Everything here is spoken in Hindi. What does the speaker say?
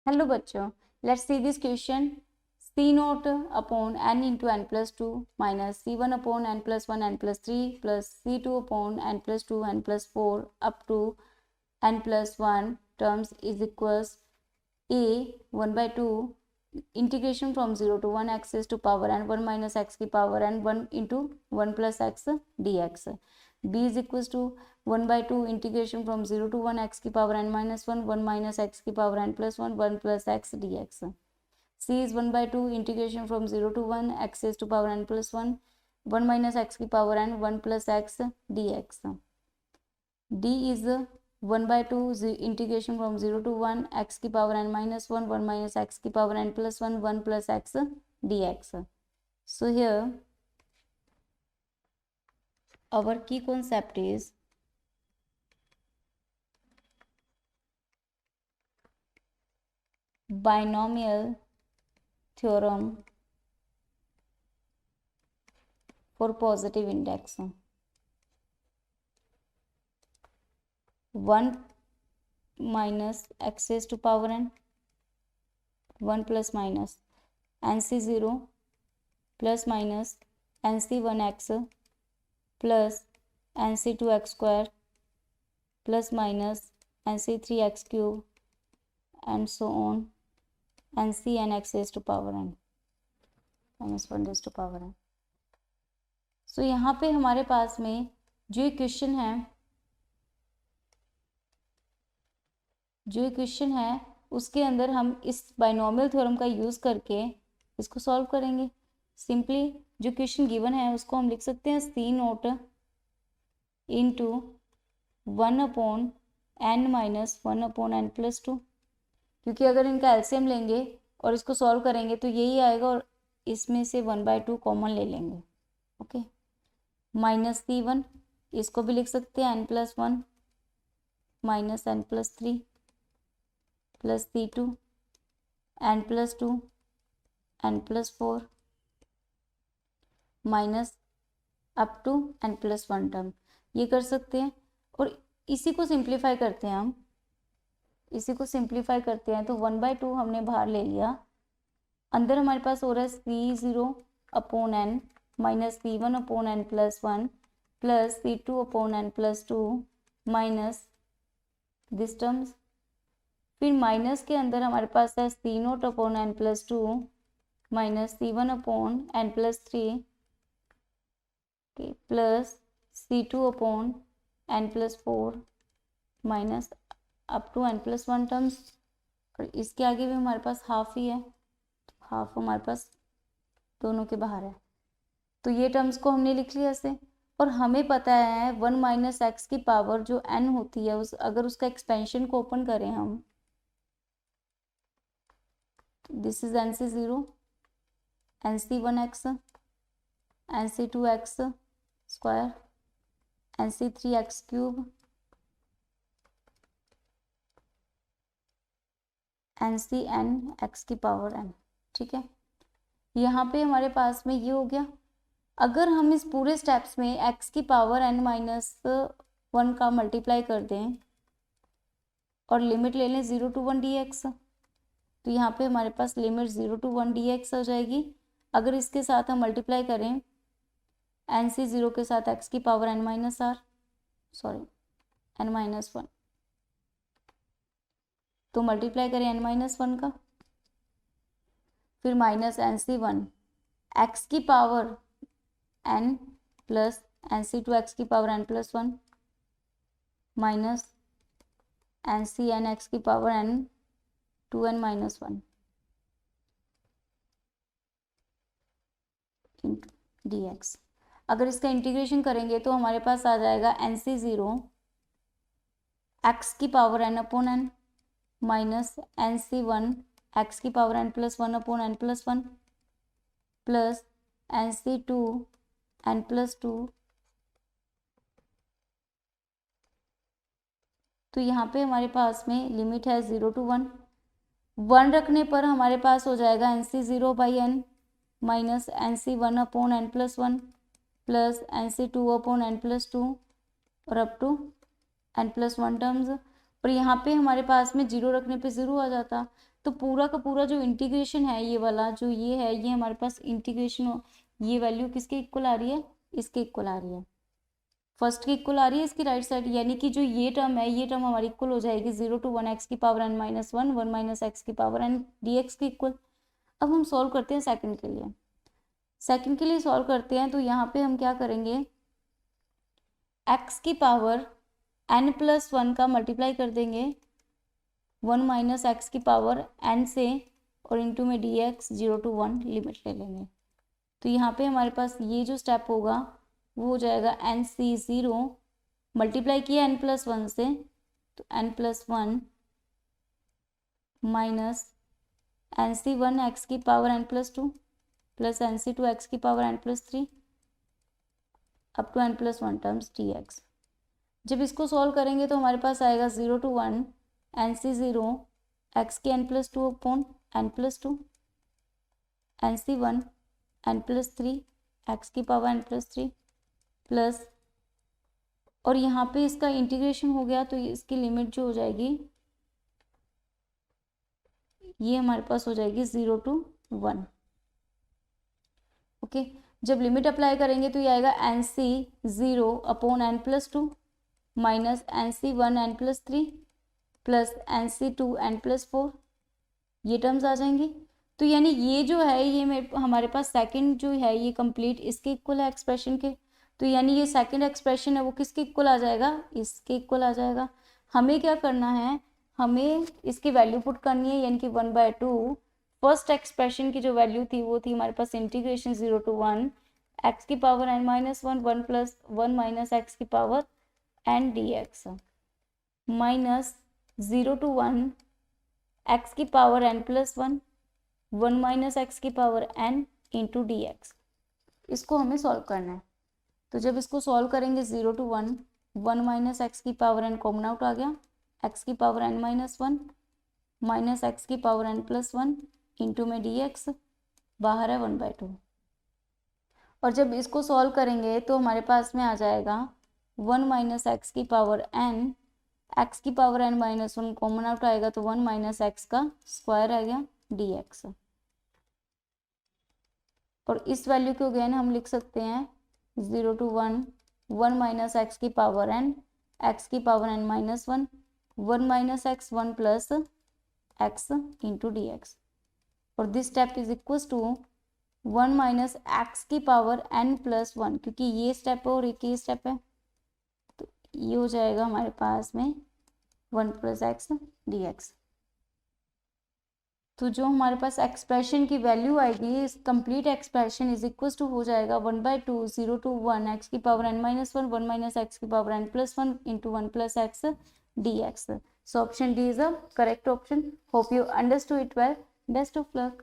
हेलो बच्चों, let's see this question. C naught upon n into n plus two minus C one upon n plus one n plus three plus C two upon n plus two n plus four up to n plus one terms is equals a one by two integration from zero to one x to power n one minus x की power n one into one plus x d x. b is equals to 1 by 2 integration from 0 to 1 x की power n minus 1 minus x की power n plus 1 plus x dx। c is 1 by 2 integration from 0 to 1 x is to power n plus 1 minus x की power n 1 plus x dx। d is 1 by 2 integration from 0 to 1 x की power n minus 1 minus x की power n plus 1 plus x dx। So here our key concept is binomial theorem for positive index। 1 minus x raised to power n 1 plus minus nc0 plus minus nc1x plus nc2x square plus minus nc3x cube and so on ncn x raised to power n minus 1 raised to power n। सो यहाँ पे हमारे पास में जो इक्वेशन है उसके अंदर हम इस बाइनोमियल थ्योरम का यूज़ करके इसको सॉल्व करेंगे। सिंपली जो क्वेश्चन गिवन है उसको हम लिख सकते हैं C naught into 1 upon n minus 1 upon n plus 2, क्योंकि अगर इनका एलसीएम लेंगे और इसको सॉल्व करेंगे तो यही आएगा और इसमें से 1/2 कॉमन ले लेंगे। ओके, माइनस c1 इसको भी लिख सकते हैं n plus 1 minus n plus 3 plus c2 n plus 2 n plus 4 minus up to n plus 1 term, ये कर सकते हैं। और इसी को सिंप्लीफाई करते हैं हम, तो 1/2 हमने बाहर ले लिया, अंदर हमारे पास हो रहा है c0 upon n minus c1 upon n plus 1 plus c2 upon n plus 2 minus this terms. फिर माइनस के अंदर हमारे पास है c0 upon n plus 2 minus c1 upon n plus 3 plus c2 upon n plus 4 minus up to n plus 1 terms. और इसके आगे भी हमारे पास हाफ ही है, हाफ हमारे पास दोनों के बाहर है, तो ये टर्म्स को हमने लिख लिया ऐसे। और हमें पता है 1 माइनस एक्स की पावर जो n होती है अगर उसका एक्सपेंशन को ओपन करें हम, this is nc0 nc1x nc2x square nc3x cube ncn x की पावर n। ठीक है, यहाँ पे हमारे पास में ये हो गया। अगर हम इस पूरे स्टेप्स में x की पावर n माइनस 1 का मल्टीप्लाई कर दें और लिमिट ले लें 0 to 1 dx, तो यहाँ पे हमारे पास लिमिट 0 to 1 dx हो जाएगी। अगर इसके साथ हम मल्टीप्लाई करें nc0 के साथ x की power n minus r n minus 1, तो मल्टीप्लाई करें n माइनस 1 का, फिर माइनस nc1 x की power n plus nc2 x की power n plus 1 minus ncn x की power n 2n minus 1 into dx। अगर इसका इंटीग्रेशन करेंगे तो हमारे पास आ जाएगा nc0 x की power n upon n minus nc1 x की power n plus 1 upon n plus 1 plus nc2 n plus 2। तो यहाँ पे हमारे पास में लिमिट है 0 to 1 रखने पर हमारे पास हो जाएगा nc0 by n minus nc1 upon n plus 1 plus nc2 upon n plus 2 और up to n plus 1 terms. और यहाँ पे हमारे पास में 0 रखने पे 0 आ जाता, तो पूरा का पूरा जो इंटीग्रेशन है ये वाला जो ये है, ये हमारे पास इंटीग्रेशन, ये वैल्यू किसके इक्वल आ रही है, इसके इक्वल आ रही है, फर्स्ट के इक्वल आ रही है इसकी राइट साइड, यानी कि जो ये टर्म है ये टर्म हमारी इक्वल हो जाएगी 0 to 1 x की power n minus 1 1 minus x की पावर n dx के इक्वल। अब हम सॉल्व करते हैं सेकंड के लिए, सेकंड के लिए सॉल्व करते हैं तो यहाँ पे हम क्या करेंगे, x की पावर n प्लस 1 का मल्टीप्लाई कर देंगे 1 माइनस एक्स की पावर n से, और इंटू में dx 0 to 1 लिमिट ले लेंगे। तो यहाँ पे हमारे पास ये जो स्टेप होगा वो हो जाएगा एन सी 0 मल्टीप्लाई किया n प्लस 1 से, तो n प्लस 1 माइनस एन सी 1 एक्स की power n plus 2 plus n सी 2 एक्स की power n plus 3 up to n plus 1 terms dx। जब इसको सॉल्व करेंगे तो हमारे पास आएगा 0 to 1 एन सी 0 एक्स की n plus 2 upon n plus 2 n सी 1 n प्लस 3 एक्स की पावर n प्लस 3 प्लस, और यहाँ पे इसका इंटीग्रेशन हो गया तो इसकी लिमिट जो हो जाएगी ये हमारे पास हो जाएगी 0 to 1। ओके, जब लिमिट अप्लाई करेंगे तो ये आएगा एन सी 0 upon n plus 2 minus n सी 1 n प्लस 3 प्लस एन सी 2 n प्लस 4, ये टर्म्स आ जाएंगी। तो यानी ये जो है ये हमारे पास सेकंड जो है ये कंप्लीट इसके इक्वल है एक्सप्रेशन के, तो यानी ये सेकंड एक्सप्रेशन है वो किसके इक्वल आ जाएगा, इसके इक्वल आ जाएगा। हमें क्या करना है, हमें इसकी वैल्यू पुट करनी है, यानी कि 1/2 फर्स्ट एक्सप्रेशन की जो वैल्यू थी वो थी हमारे पास इंटीग्रेशन 0 to 1 एक्स की power n minus 1 1 plus 1 minus x की power n dx minus 0 to 1 x की power n plus 1 1 minus x की पावर n इंटू dx। इसको हमें सॉल्व करना है, तो जब इसको सॉल्व करेंगे 0 to 1 1 माइनस एक्स की पावर n कॉमन आउट आ गया, एक्स की power n minus 1 minus x की पावर n प्लस 1 इंटू में dx, बाहर है 1/2। और जब इसको सॉल्व करेंगे तो हमारे पास में आ जाएगा 1 माइनस एक्स की पावर n, एक्स की power n minus 1 common out आएगा तो 1 माइनस एक्स का स्क्वायर आ गया dx। और इस वैल्यू को अगेन हम लिख सकते हैं 0 to 1 1 माइनस एक्स की पावर n, एक्स की power n minus 1 1 minus x 1 plus x into dx। और this step is equal to 1 minus x की पावर n प्लस 1, क्योंकि ये स्टेप है और एक ही स्टेप है, तो ये हो जाएगा हमारे पास में 1 प्लस एक्स dx। तो जो हमारे पास एक्सप्रेशन की वैल्यू आएगी इस complete expression is equal to हो जाएगा 1/2 0 to 1 एक्स की power n minus 1 1 minus x की power n plus 1 into 1 plus x dx। So option D is a correct option. Hope you understood it well. Best of luck.